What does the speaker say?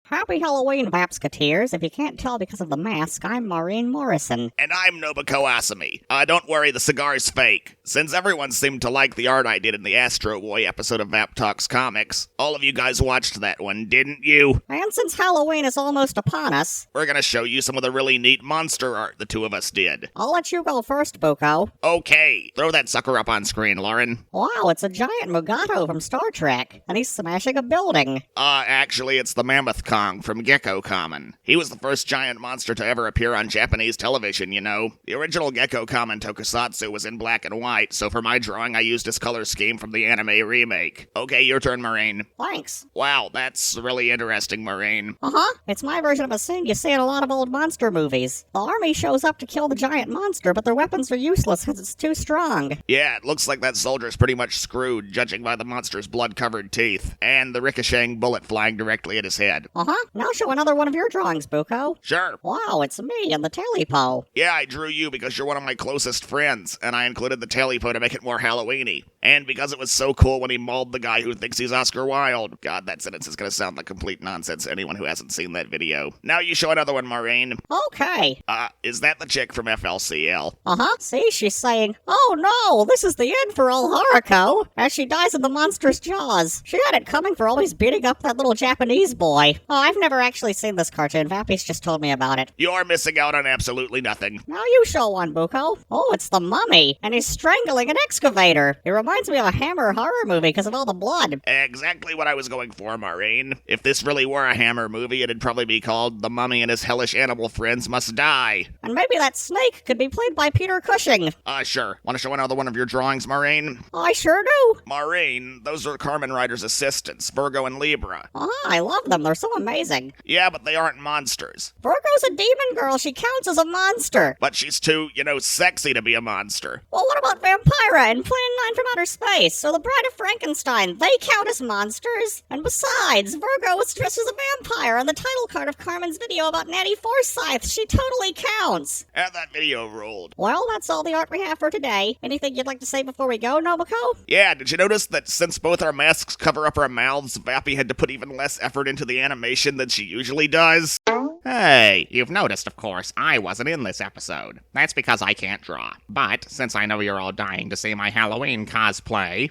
Happy Halloween, VAP-Sketeers. If you can't tell because of the mask, I'm Maureen Morrison. And I'm Nobuko Asami. Don't worry, the cigar's fake. Since everyone seemed to like the art I did in the Astro Boy episode of VAP Talks Comics, all of you guys watched that one, didn't you? And since Halloween is almost upon us, we're gonna show you some of the really neat monster art the two of us did. I'll let you go first, Buko. Okay, throw that sucker up on screen, Lauren. Wow, it's a giant Mugato from Star Trek, and he's smashing a building. Actually, it's the Mammoth Kong from Gecko Common. He was the first giant monster to ever appear on Japanese television, you know. The original Gecko Common tokusatsu was in black and white, so for my drawing I used his color scheme from the anime remake. Okay, your turn, Maureen. Thanks. Wow, that's really interesting, Maureen. It's my version of a scene you see in a lot of old monster movies. The army shows up to kill the giant monster, but their weapons are useless because it's too strong. Yeah, it looks like that soldier's pretty much screwed, judging by the monster's blood-covered teeth, and the ricocheting bullet flying directly at his head. Now show another one of your drawings, Buko. Sure. Wow, it's me and the Telepo. Yeah, I drew you because you're one of my closest friends, and I included the Telepo to make it more Halloween-y. And because it was so cool when he mauled the guy who thinks he's Oscar Wilde. God, that sentence is gonna sound like complete nonsense to anyone who hasn't seen that video. Now you show another one, Maureen. Okay. Is that the chick from FLCL? See, she's saying, "Oh no, this is the end for old Haruko," as she dies in the monster's jaws. She had it coming for always beating up that little Japanese boy. Oh, I've never actually seen this cartoon. Vappy's just told me about it. You're missing out on absolutely nothing. Now you show one, Buko. Oh, it's the mummy, and he's strangling an excavator. It reminds me of a Hammer horror movie because of all the blood. Exactly what I was going for, Maureen. If this really were a Hammer movie, it'd probably be called The Mummy and His Hellish Animal Friends Must Die. And maybe that snake could be played by Peter Cushing. Sure. Want to show another one of your drawings, Maureen? I sure do. Maureen, those are Carmen Rider's assistants, Virgo and Libra. I love them. They're so amazing. Yeah, but they aren't monsters. Virgo's a demon girl. She counts as a monster. But she's too, sexy to be a monster. Well, what about Vampira and Plan 9 from Outer Space, or the Bride of Frankenstein? They count as monsters. And besides, Virgo was dressed as a vampire on the title card of Carmen's video about Natty Forsyth. She totally counts. And that video ruled. Well, that's all the art we have for today. Anything you'd like to say before we go, Nobuko? Yeah, did you notice that since both our masks cover up our mouths, Vappy had to put even less effort into the animation than she usually does? Hey, you've noticed, of course, I wasn't in this episode. That's because I can't draw. But since I know you're all dying to see my Halloween cosplay,